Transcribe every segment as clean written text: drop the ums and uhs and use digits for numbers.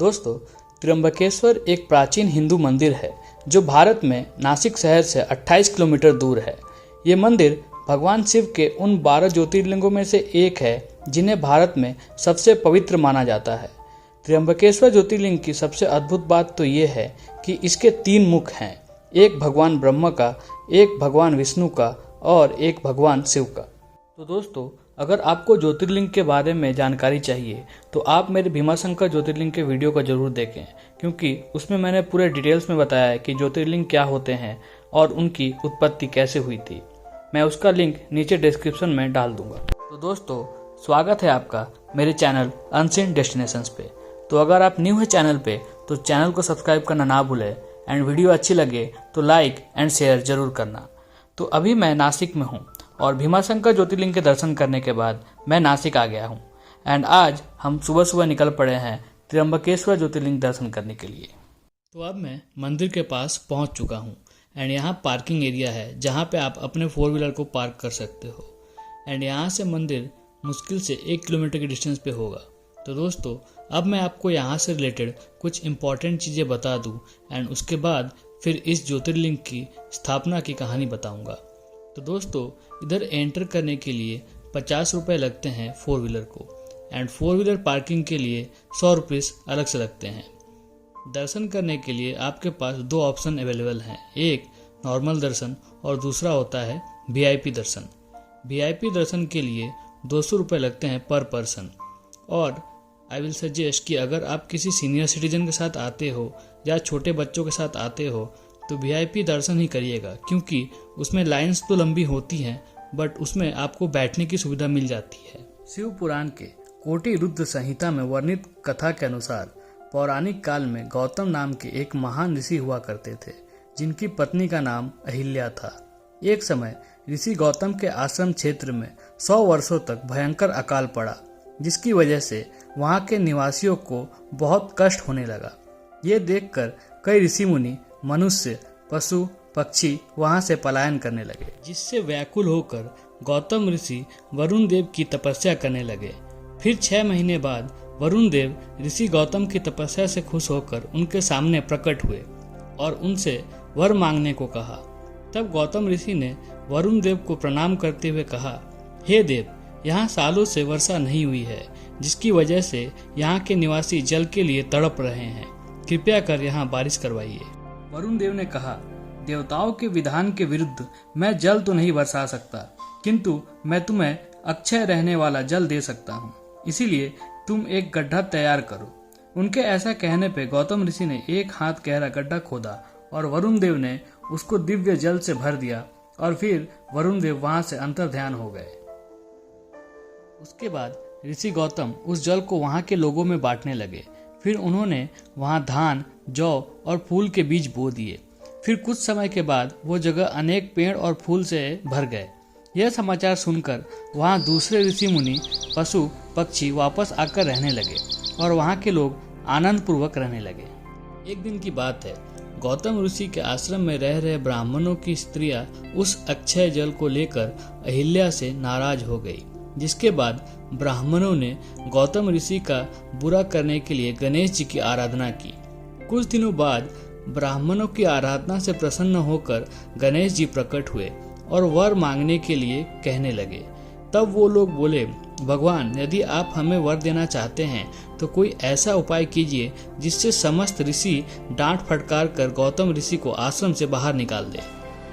दोस्तों, त्र्यंबकेश्वर एक प्राचीन हिंदू मंदिर है जो भारत में नासिक शहर से 28 किलोमीटर दूर है। ये मंदिर भगवान शिव के उन 12 ज्योतिर्लिंगों में से एक है जिन्हें भारत में सबसे पवित्र माना जाता है। त्र्यंबकेश्वर ज्योतिर्लिंग की सबसे अद्भुत बात तो ये है कि इसके 3 मुख हैं, एक भगवान ब्रह्मा का, एक भगवान विष्णु का और एक भगवान शिव का। तो दोस्तों, अगर आपको ज्योतिर्लिंग के बारे में जानकारी चाहिए तो आप मेरे भीमाशंकर ज्योतिर्लिंग के वीडियो को जरूर देखें, क्योंकि उसमें मैंने पूरे डिटेल्स में बताया है कि ज्योतिर्लिंग क्या होते हैं और उनकी उत्पत्ति कैसे हुई थी। मैं उसका लिंक नीचे डिस्क्रिप्शन में डाल दूंगा। तो दोस्तों, स्वागत है आपका मेरे चैनल अनसीन डेस्टिनेशंस पे। तो अगर आप न्यू है चैनल पे तो चैनल को सब्सक्राइब करना ना भूलें एंड वीडियो अच्छी लगे तो लाइक एंड शेयर जरूर करना। तो अभी मैं नासिक में हूँ और भीमाशंकर ज्योतिर्लिंग के दर्शन करने के बाद मैं नासिक आ गया हूँ एंड आज हम सुबह सुबह निकल पड़े हैं त्र्यंबकेश्वर ज्योतिर्लिंग दर्शन करने के लिए। तो अब मैं मंदिर के पास पहुँच चुका हूँ एंड यहाँ पार्किंग एरिया है जहाँ पे आप अपने 4 व्हीलर को पार्क कर सकते हो एंड यहाँ से मंदिर मुश्किल से 1 किलोमीटर के डिस्टेंस पे होगा। तो दोस्तों, अब मैं आपको यहाँ से रिलेटेड कुछ इम्पॉर्टेंट चीज़ें बता दूँ एंड उसके बाद फिर इस ज्योतिर्लिंग की स्थापना की कहानी बताऊँगा। तो दोस्तों, इधर एंटर करने के लिए 50 रुपये लगते हैं 4 व्हीलर को एंड 4 व्हीलर पार्किंग के लिए 100 रुपीज़ अलग से लगते हैं। दर्शन करने के लिए आपके पास 2 ऑप्शन अवेलेबल हैं, एक नॉर्मल दर्शन और दूसरा होता है वीआईपी दर्शन। वीआईपी दर्शन के लिए 200 रुपये लगते हैं पर पर्सन और आई विल सजेस्ट कि अगर आप किसी सीनियर सिटीजन के साथ आते हो या छोटे बच्चों के साथ आते हो तो वीआईपी दर्शन ही करिएगा, क्योंकि उसमें लाइंस तो लंबी होती हैं बट उसमें आपको बैठने की सुविधा मिल जाती है। शिव पुराण के कोटि रुद्र संहिता में वर्णित कथा के अनुसार पौराणिक काल में गौतम नाम के एक महान ऋषि हुआ करते थे जिनकी पत्नी का नाम अहिल्या था। एक समय ऋषि गौतम के आश्रम क्षेत्र में 100 वर्षों तक भयंकर अकाल पड़ा, जिसकी वजह से वहां के निवासियों को बहुत कष्ट होने लगा। ये देखकर कई ऋषि मुनि, मनुष्य, पशु, पक्षी वहां से पलायन करने लगे, जिससे व्याकुल होकर गौतम ऋषि वरुण देव की तपस्या करने लगे। फिर 6 महीने बाद वरुण देव ऋषि गौतम की तपस्या से खुश होकर उनके सामने प्रकट हुए और उनसे वर मांगने को कहा। तब गौतम ऋषि ने वरुण देव को प्रणाम करते हुए कहा, हे देव, यहाँ सालों से वर्षा नहीं हुई है, जिसकी वजह से यहाँ के निवासी जल के लिए तड़प रहे हैं। कृपया कर यहाँ बारिश करवाइए। वरुण देव ने कहा, देवताओं के विधान के विरुद्ध मैं जल तो नहीं बरसा सकता, किंतु मैं तुम्हें अक्षय रहने वाला जल दे सकता हूँ, इसीलिए तुम एक गड्ढा तैयार करो। उनके ऐसा कहने पे गौतम ऋषि ने 1 हाथ गहरा गड्ढा खोदा और वरुण देव ने उसको दिव्य जल से भर दिया और फिर वरुण देव वहां से अंतर्ध्यान हो गए। उसके बाद ऋषि गौतम उस जल को वहां के लोगों में बांटने लगे। फिर उन्होंने वहां धान, जौ और फूल के बीज बो दिए। फिर कुछ समय के बाद वो जगह अनेक पेड़ और फूल से भर गए। यह समाचार सुनकर वहां दूसरे ऋषि मुनि, पशु, पक्षी वापस आकर रहने लगे और वहां के लोग आनंद पूर्वक रहने लगे। एक दिन की बात है, गौतम ऋषि के आश्रम में रह रहे ब्राह्मणों की स्त्रियां उस अक्षय जल को लेकर अहिल्या से नाराज हो गई, जिसके बाद ब्राह्मणों ने गौतम ऋषि का बुरा करने के लिए गणेश जी की आराधना की। कुछ दिनों बाद ब्राह्मणों की आराधना से प्रसन्न होकर गणेश जी प्रकट हुए और वर मांगने के लिए कहने लगे। तब वो लोग बोले, भगवान, यदि आप हमें वर देना चाहते हैं तो कोई ऐसा उपाय कीजिए जिससे समस्त ऋषि डांट फटकार कर गौतम ऋषि को आश्रम से बाहर निकाल दे।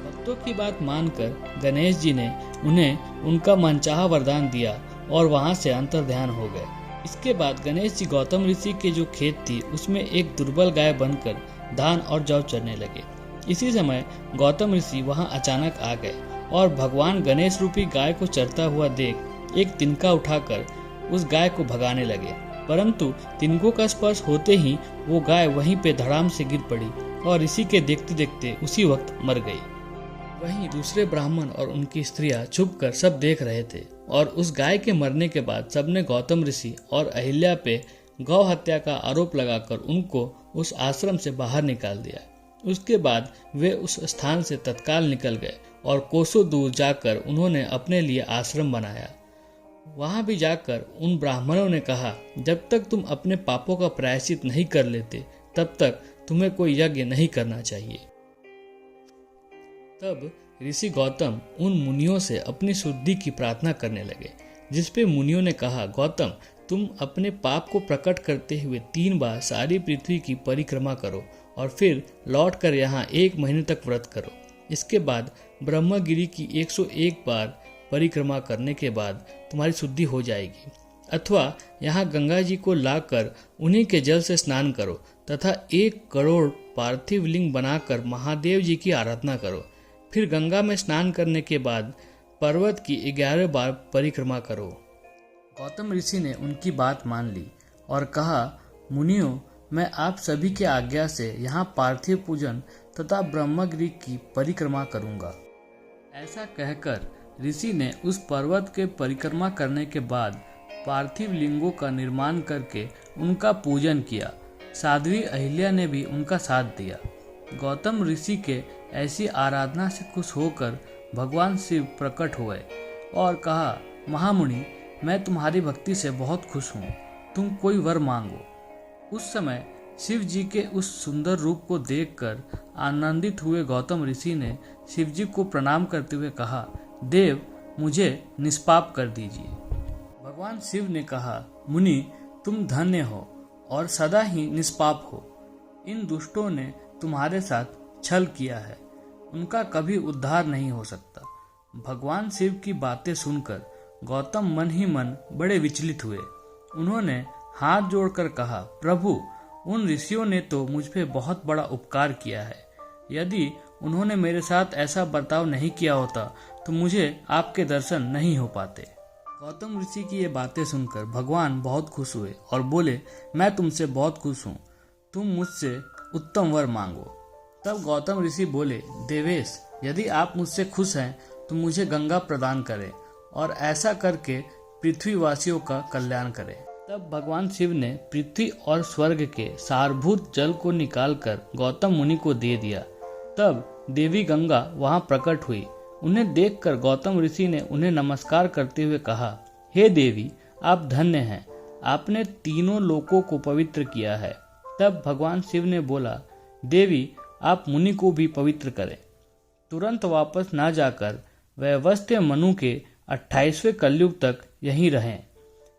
भक्तों की बात मानकर गणेश जी ने उन्हें उनका मनचाहा वरदान दिया और वहां से अंतर्ध्यान हो गए। इसके बाद गणेश जी गौतम ऋषि के जो खेत थी उसमें एक दुर्बल गाय बनकर धान और जौ चरने लगे। इसी समय गौतम ऋषि वहां अचानक आ गए और भगवान गणेश रूपी गाय को चरता हुआ देख एक तिनका उठाकर उस गाय को भगाने लगे, परंतु तिनकों का स्पर्श होते ही वो गाय वहीं पे धड़ाम से गिर पड़ी और ऋषि के देखते देखते उसी वक्त मर गई। वहीं दूसरे ब्राह्मण और उनकी स्त्रियां छुपकर सब देख रहे थे और उस गाय के मरने के बाद सबने गौतम ऋषि और अहिल्या पे गौ हत्या का आरोप लगाकर उनको उस आश्रम से बाहर निकाल दिया। उसके बाद वे उस स्थान से तत्काल निकल गए और कोसों दूर जाकर उन्होंने अपने लिए आश्रम बनाया। वहां भी जाकर उन ब्राह्मणों ने कहा, जब तक तुम अपने पापों का प्रायश्चित नहीं कर लेते तब तक तुम्हें कोई यज्ञ नहीं करना चाहिए। तब ऋषि गौतम उन मुनियों से अपनी शुद्धि की प्रार्थना करने लगे, जिसपे मुनियों ने कहा, गौतम तुम अपने पाप को प्रकट करते हुए 3 बार सारी पृथ्वी की परिक्रमा करो और फिर लौटकर यहाँ 1 महीने तक व्रत करो। इसके बाद ब्रह्मगिरी की 101 बार परिक्रमा करने के बाद तुम्हारी शुद्धि हो जाएगी। अथवा यहाँ गंगा जी को लाकर उन्हीं के जल से स्नान करो तथा 1 करोड़ पार्थिव लिंग बनाकर महादेव जी की आराधना करो। फिर गंगा में स्नान करने के बाद पर्वत की 11 बार परिक्रमा करो। गौतम ऋषि ने उनकी बात मान ली और कहा, मुनियों मैं आप सभी की आज्ञा से यहाँ पार्थिव पूजन तथा ब्रह्मगिरी की परिक्रमा करूँगा। ऐसा कहकर ऋषि ने उस पर्वत के परिक्रमा करने के बाद पार्थिव लिंगों का निर्माण करके उनका पूजन किया। साध्वी अहिल्या ने भी उनका साथ दिया। गौतम ऋषि के ऐसी आराधना से खुश होकर भगवान शिव प्रकट हुए और कहा, महामुनि मैं तुम्हारी भक्ति से बहुत खुश हूँ, तुम कोई वर मांगो। उस समय शिव जी के उस सुंदर रूप को देखकर आनंदित हुए गौतम ऋषि ने शिव जी को प्रणाम करते हुए कहा, देव मुझे निष्पाप कर दीजिए। भगवान शिव ने कहा, मुनि तुम धन्य हो और सदा ही निष्पाप हो। इन दुष्टों ने तुम्हारे साथ छल किया है, उनका कभी उद्धार नहीं हो सकता। भगवान शिव की बातें सुनकर गौतम मन ही मन बड़े विचलित हुए। उन्होंने हाथ जोड़कर कहा, प्रभु उन ऋषियों ने तो मुझ पे बहुत बड़ा उपकार किया है। यदि उन्होंने मेरे साथ ऐसा बर्ताव नहीं किया होता तो मुझे आपके दर्शन नहीं हो पाते। गौतम ऋषि की ये बातें सुनकर भगवान बहुत खुश हुए और बोले, मैं तुमसे बहुत खुश हूँ, तुम मुझसे उत्तम वर मांगो। तब गौतम ऋषि बोले, देवेश यदि आप मुझसे खुश हैं तो मुझे गंगा प्रदान करें और ऐसा करके पृथ्वीवासियों का कल्याण करें। तब भगवान शिव ने पृथ्वी और स्वर्ग के सारभूत जल को निकालकर गौतम मुनि को दे दिया। तब देवी गंगा वहां प्रकट हुई। उन्हें देखकर गौतम ऋषि ने उन्हें नमस्कार करते हुए कहा, हे देवी आप धन्य हैं, आपने तीनों लोकों को पवित्र किया है। तब भगवान शिव ने बोला, देवी आप मुनि को भी पवित्र करें। तुरंत वापस ना जाकर वह वैवस्वत मनु के 28वें कलयुग तक यहीं रहें।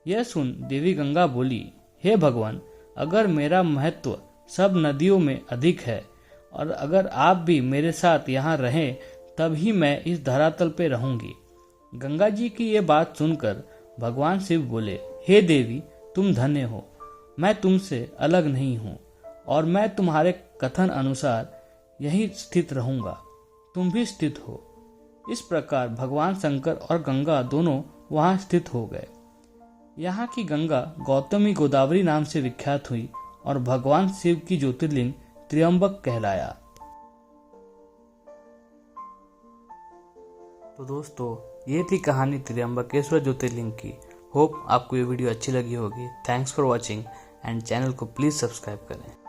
यह सुन देवी गंगा बोली, हे भगवान अगर मेरा महत्व सब नदियों में अधिक है और अगर आप भी मेरे साथ यहाँ रहें तभी मैं इस धरातल पे रहूंगी। गंगा जी की ये बात सुनकर भगवान शिव बोले, हे देवी तुम धन्य हो, मैं तुमसे अलग नहीं हूँ और मैं तुम्हारे कथन अनुसार यहीं स्थित रहूंगा, तुम भी स्थित हो। इस प्रकार भगवान शंकर और गंगा दोनों वहां स्थित हो गए। यहाँ की गंगा गौतमी गोदावरी नाम से विख्यात हुई और भगवान शिव की ज्योतिर्लिंग त्र्यंबक कहलाया। तो दोस्तों ये थी कहानी त्र्यंबकेश्वर ज्योतिर्लिंग की। होप आपको ये वीडियो अच्छी लगी होगी। Thanks for watching and channel को प्लीज़ सब्सक्राइब करें।